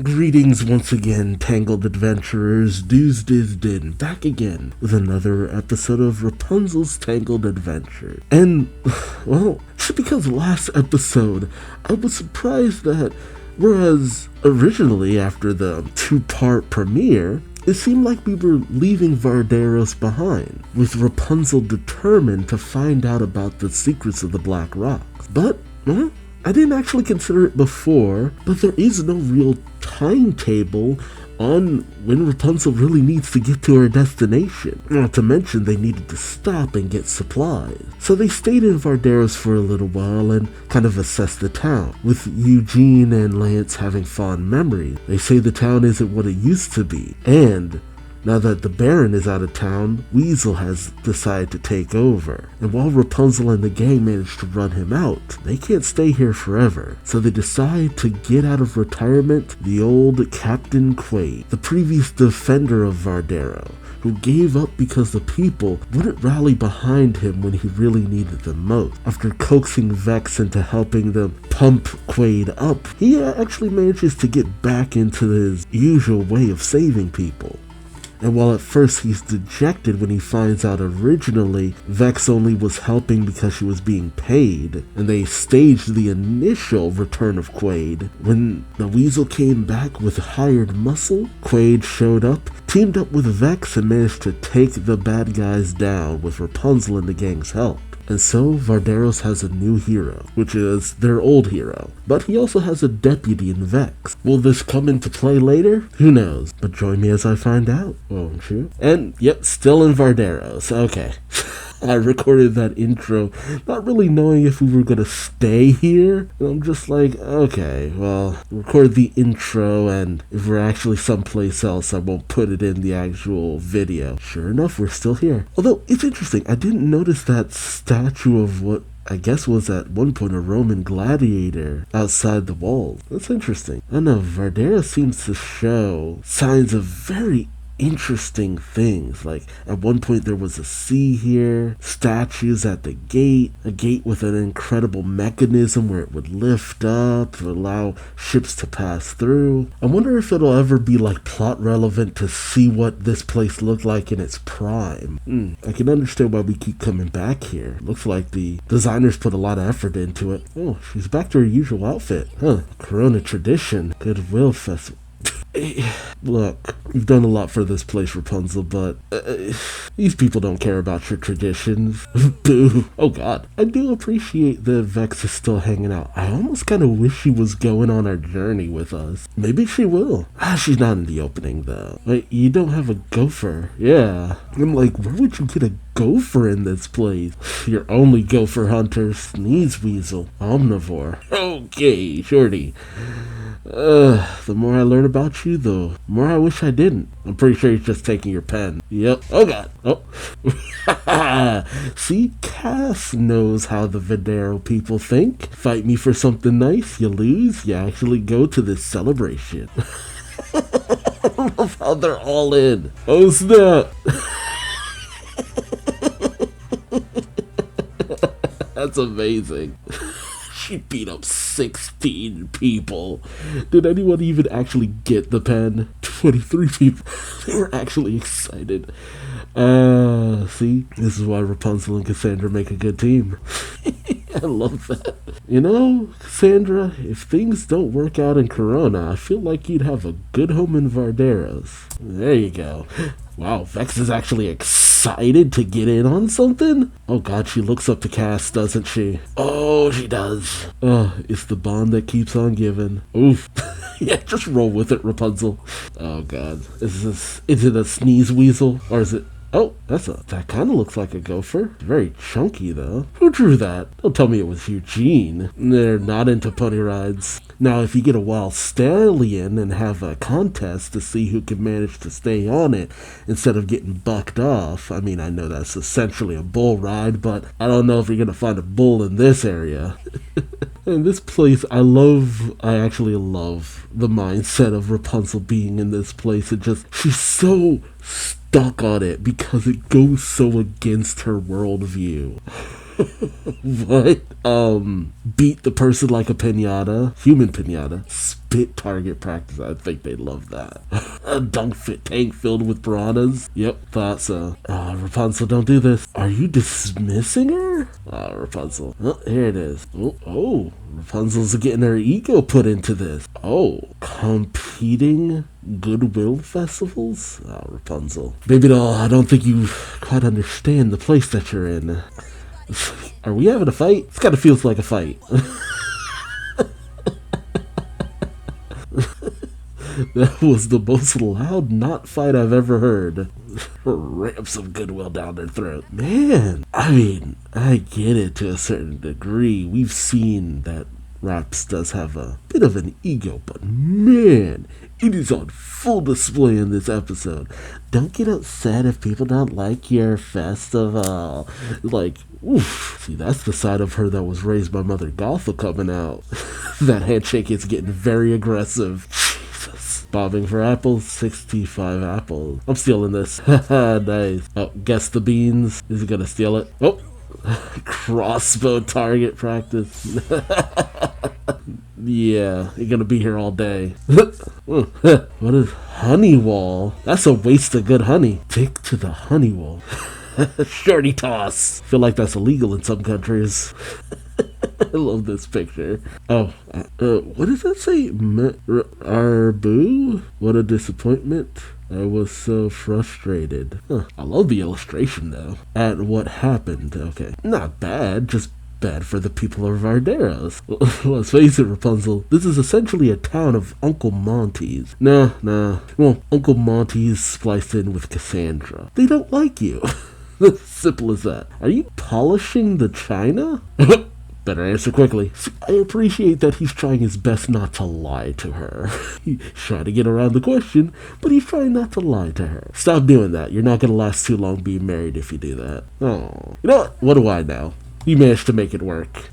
Greetings once again, Tangled adventurers. Duuz-Diz-Din back again with another episode of Rapunzel's Tangled Adventure. And, well, because last episode I was surprised that whereas originally after the two-part premiere, it seemed like we were leaving Vardaros behind, with Rapunzel determined to find out about the secrets of the Black Rocks. But, well, I didn't actually consider it before, but there is no real timetable on when Rapunzel really needs to get to her destination. Not to mention they needed to stop and get supplies. So they stayed in Vardaros for a little while and kind of assessed the town, with Eugene and Lance having fond memories. They say the town isn't what it used to be, and now that the Baron is out of town, Weasel has decided to take over. And while Rapunzel and the gang manage to run him out, they can't stay here forever. So they decide to get out of retirement the old Captain Quaid, the previous defender of Vardaro, who gave up because the people wouldn't rally behind him when he really needed them most. After coaxing Vex into helping them pump Quaid up, he actually manages to get back into his usual way of saving people. And while at first he's dejected when he finds out originally Vex only was helping because she was being paid, and they staged the initial return of Quaid, when the Weasel came back with hired muscle, Quaid showed up, teamed up with Vex, and managed to take the bad guys down with Rapunzel and the gang's help. And so, Vardaros has a new hero, which is their old hero. But he also has a deputy in Vex. Will this come into play later? Who knows? But join me as I find out, won't you? And, yep, still in Vardaros. Okay. I recorded that intro not really knowing if we were going to stay here. And I'm just like, okay, well, record the intro, and if we're actually someplace else, I won't put it in the actual video. Sure enough, we're still here. Although, it's interesting, I didn't notice that statue of what I guess was at one point a Roman gladiator outside the walls. That's interesting. I don't know, Vardaros seems to show signs of very interesting things. Like at one point there was a sea here, statues at the gate, a gate with an incredible mechanism where it would lift up to allow ships to pass through. I wonder if it'll ever be like plot relevant to see what this place looked like in its prime. I can understand why we keep coming back here. Looks like the designers put a lot of effort into it. Oh, she's back to her usual outfit. Corona tradition, Goodwill festival. Look, you've done a lot for this place, Rapunzel, but these people don't care about your traditions. Boo. Oh god. I do appreciate that Vex is still hanging out. I almost kind of wish she was going on our journey with us. Maybe she will. She's not in the opening, though. Wait, you don't have a gopher. Yeah. I'm like, where would you get a gopher in this place? Your only gopher hunter, Sneeze Weasel, omnivore. Okay, shorty. The more I learn about you, the more I wish I didn't. I'm pretty sure he's just taking your pen. Yep. Oh god. Oh. See, Cass knows how the Videro people think. Fight me for something nice, you lose, you actually go to this celebration. I love how they're all in. Oh snap. That's amazing. She beat up 16 people. Did anyone even actually get the pen? 23 people. They were actually excited. See? This is why Rapunzel and Cassandra make a good team. I love that. You know, Cassandra, if things don't work out in Corona, I feel like you'd have a good home in Vardaros. There you go. Wow, Vex is actually excited to get in on something? Oh god, she looks up to Cass, doesn't she? Oh, she does. It's the bond that keeps on giving. Oof. Yeah, just roll with it, Rapunzel. Oh god. Is it a Sneeze Weasel? Or is it... Oh, that kind of looks like a gopher. Very chunky, though. Who drew that? Don't tell me it was Eugene. They're not into pony rides. Now, if you get a wild stallion and have a contest to see who can manage to stay on it instead of getting bucked off, I mean, I know that's essentially a bull ride, but I don't know if you're going to find a bull in this area. In this place, I actually love the mindset of Rapunzel being in this place. She's so stuck on it because it goes so against her worldview. What? Beat the person like a pinata. Human pinata. Spit target practice. I think they love that. A dunk fit tank filled with piranhas. Yep, thought so. Rapunzel, don't do this. Are you dismissing her? Rapunzel. Oh, here it is. Oh, Rapunzel's getting her ego put into this. Oh, competing Goodwill festivals? Rapunzel. Baby doll, I don't think you quite understand the place that you're in. Are we having a fight? This kind of feels like a fight. That was the most loud not fight I've ever heard. Ram some Goodwill down their throat. Man, I mean, I get it to a certain degree. We've seen that Raps does have a bit of an ego, but man, it is on full display in this episode. Don't get upset if people don't like your festival. Like, oof. See, that's the side of her that was raised by Mother Gothel coming out. That handshake is getting very aggressive. Jesus. Bobbing for apples, 65 apples. I'm stealing this. Nice. Oh, guess the beans. Is he gonna steal it? Oh. Crossbow target practice. Yeah, you're gonna be here all day. What is honey wall? That's a waste of good honey. Take to the honey wall. Shorty toss. Feel like that's illegal in some countries. I love this picture. Oh, what does that say? Arbu? What a disappointment. I was so frustrated. I love the illustration though. At what happened. Okay. Not bad, just bad for the people of Varderos. Let's face it, Rapunzel, this is essentially a town of Uncle Monty's. Nah. Well, Uncle Monty's spliced in with Cassandra. They don't like you. Simple as that. Are you polishing the china? Better answer quickly. See, I appreciate that he's trying his best not to lie to her. He's trying to get around the question, but he's trying not to lie to her. Stop doing that. You're not going to last too long being married if you do that. Oh. You know what? What do I know? You managed to make it work.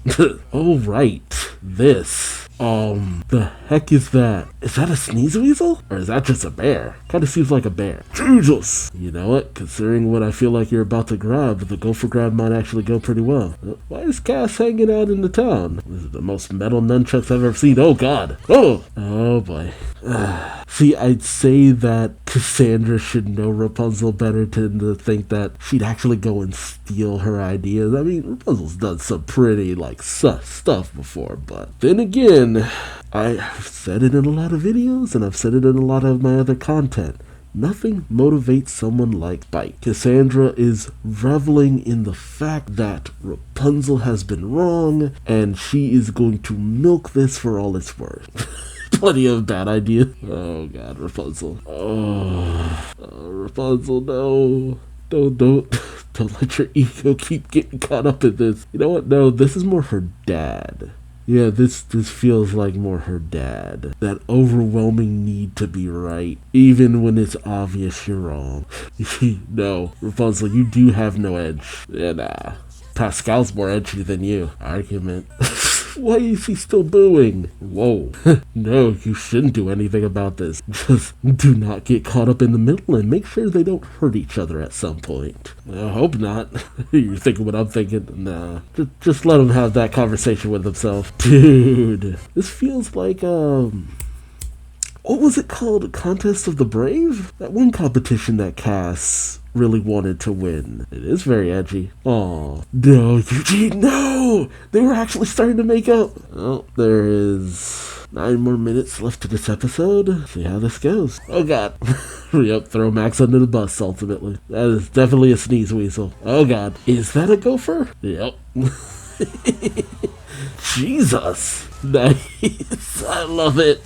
Oh, right. This. The heck is that? Is that a sneeze weasel? Or is that just a bear? Kinda seems like a bear. Jesus! You know what? Considering what I feel like you're about to grab, the go for grab might actually go pretty well. Why is Cass hanging out in the town? This is the most metal nunchucks I've ever seen. Oh god! Oh boy. See, I'd say that Cassandra should know Rapunzel better than to think that she'd actually go and steal her ideas. I mean, Rapunzel's done some pretty, sus stuff before, but then again, I've said it in a lot of videos, and I've said it in a lot of my other content. Nothing motivates someone like Bite. Cassandra is reveling in the fact that Rapunzel has been wrong, and she is going to milk this for all it's worth. Plenty of bad ideas. Oh god, Rapunzel. Oh, Rapunzel, no. Don't let your ego keep getting caught up in this. You know what? No, this is more her dad. Yeah, this feels like more her dad. That overwhelming need to be right, even when it's obvious you're wrong. No, Rapunzel, you do have no edge. Yeah, nah. Pascal's more edgy than you. Argument. Why is he still booing? Whoa. No, you shouldn't do anything about this. Just do not get caught up in the middle and make sure they don't hurt each other at some point. I hope not. You're thinking what I'm thinking? Nah. Just let him have that conversation with himself. Dude, this feels like, what was it called? Contest of the Brave? That one competition that Cass really wanted to win. It is very edgy. Oh no, Eugene, no! They were actually starting to make up. Oh, there is 9 more minutes left to this episode. See how this goes. Oh god. Yep, throw Max under the bus, ultimately. That is definitely a sneeze weasel. Oh god. Is that a gopher? Yep. Jesus. Nice. I love it.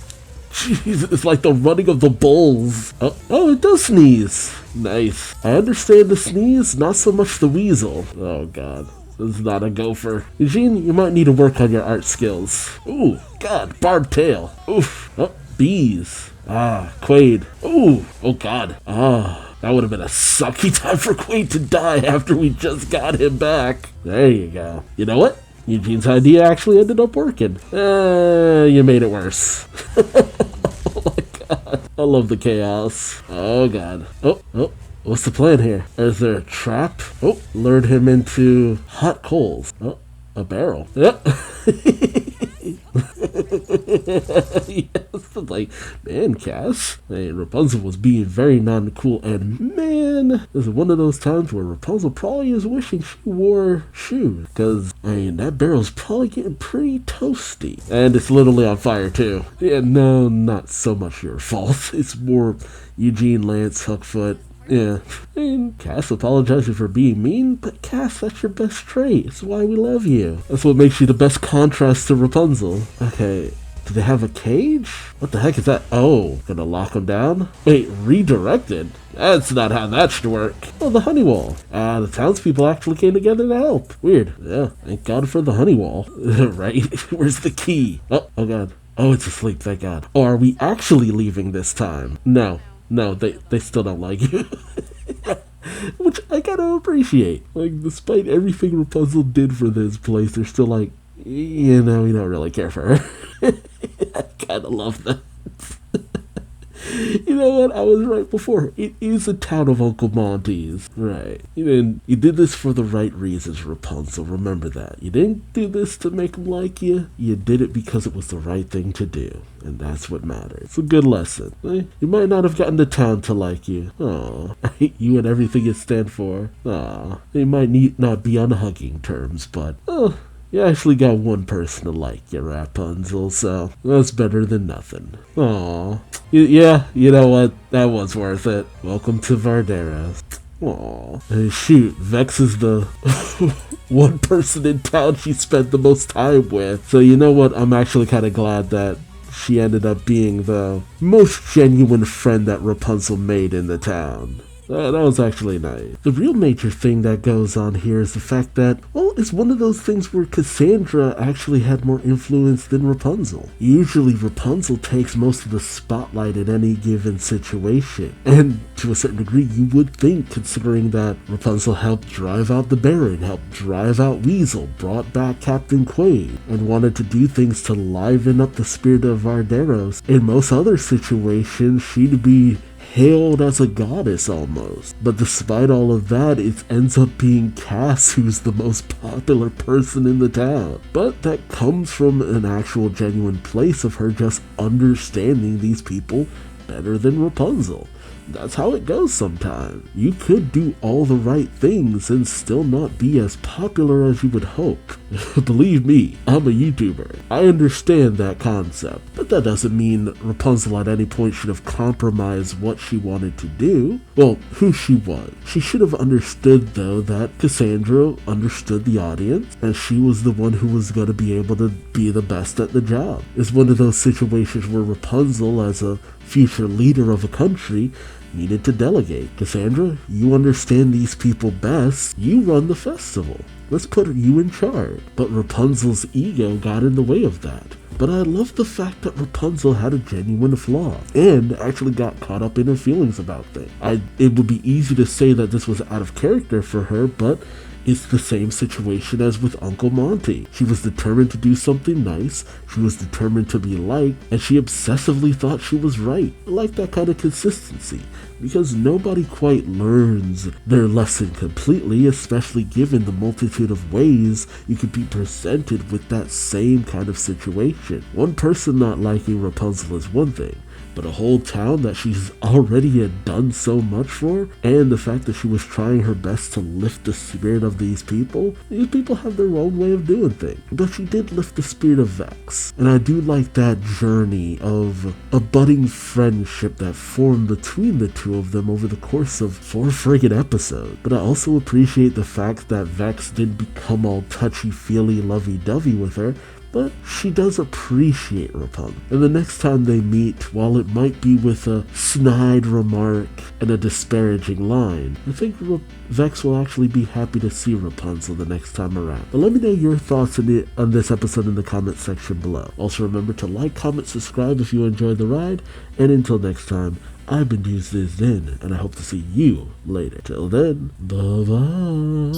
Jeez, it's like the running of the bulls. Oh, it does sneeze. Nice. I understand the sneeze, not so much the weasel. Oh god, this is not a gopher. Eugene, you might need to work on your art skills. Ooh, god, barbed tail. Oof. Oh, bees. Quaid. Ooh, oh god. That would have been a sucky time for Quaid to die after we just got him back. There you go. You know what? Eugene's idea actually ended up working. You made it worse. Oh my god. I love the chaos. Oh god. Oh, what's the plan here? Is there a trap? Oh, lured him into hot coals. Oh, a barrel. Yep. Yes, like, man, Cass. Hey, Rapunzel was being very non-cool, and man, this is one of those times where Rapunzel probably is wishing she wore shoes, because, I mean, that barrel's probably getting pretty toasty. And it's literally on fire, too. Yeah, no, not so much your fault. It's more Eugene, Lance, Hookfoot. Yeah, I mean, Cass apologizes for being mean, but Cass, that's your best trait. It's why we love you. That's what makes you the best contrast to Rapunzel. Okay, do they have a cage? What the heck is that? Oh, gonna lock them down? Wait, redirected? That's not how that should work. Oh, the honey wall. The townspeople actually came together to help. Weird. Yeah, thank God for the honey wall. Right? Where's the key? Oh God. Oh, it's asleep, thank God. Oh, are we actually leaving this time? No, they still don't like you. Which I gotta appreciate. Like, despite everything Rapunzel did for this place, they're still like, you know, we don't really care for her. I kinda love that. You know what? I was right before. It is a town of Uncle Monty's. Right. You did this for the right reasons, Rapunzel. Remember that. You didn't do this to make them like you. You did it because it was the right thing to do. And that's what matters. It's a good lesson. You might not have gotten the town to like you. Aw. I hate you and everything you stand for. Aw. They might not be on hugging terms, but... you actually got one person to like you, Rapunzel, so that's better than nothing. Aww. Yeah, you know what? That was worth it. Welcome to Vardaros. Aww. Hey, shoot, Vex is the one person in town she spent the most time with. So you know what? I'm actually kind of glad that she ended up being the most genuine friend that Rapunzel made in the town. That was actually nice. The real major thing that goes on here is the fact that, well, it's one of those things where Cassandra actually had more influence than Rapunzel. Usually Rapunzel takes most of the spotlight in any given situation. And to a certain degree, you would think, considering that Rapunzel helped drive out the Baron, helped drive out Weasel, brought back Captain Quaid, and wanted to do things to liven up the spirit of Vardaros. In most other situations, she'd be hailed as a goddess almost. But despite all of that, it ends up being Cass who's the most popular person in the town. But that comes from an actual genuine place of her just understanding these people better than Rapunzel. That's how it goes sometimes. You could do all the right things and still not be as popular as you would hope. Believe me, I'm a YouTuber. I understand that concept, but that doesn't mean Rapunzel at any point should have compromised what she wanted to do. Well, who she was. She should have understood, though, that Cassandra understood the audience, and she was the one who was going to be able to be the best at the job. It's one of those situations where Rapunzel, as a future leader of a country, needed to delegate. Cassandra, you understand these people best. You run the festival. Let's put you in charge. But Rapunzel's ego got in the way of that. But I love the fact that Rapunzel had a genuine flaw and actually got caught up in her feelings about things. It would be easy to say that this was out of character for her, but it's the same situation as with Uncle Monty. She was determined to do something nice, she was determined to be liked, and she obsessively thought she was right. I like that kind of consistency, because nobody quite learns their lesson completely, especially given the multitude of ways you could be presented with that same kind of situation. One person not liking Rapunzel is one thing, but a whole town that she's already had done so much for, and the fact that she was trying her best to lift the spirit of these people have their own way of doing things. But she did lift the spirit of Vex, and I do like that journey of a budding friendship that formed between the two of them over the course of 4 friggin' episodes. But I also appreciate the fact that Vex didn't become all touchy-feely, lovey-dovey with her, but she does appreciate Rapunzel. And the next time they meet, while it might be with a snide remark and a disparaging line, I think Vex will actually be happy to see Rapunzel the next time around. But let me know your thoughts on this episode in the comment section below. Also remember to like, comment, subscribe if you enjoyed the ride, and until next time, I've been Duuz-Diz-Din, and I hope to see you later. Till then, bye-bye.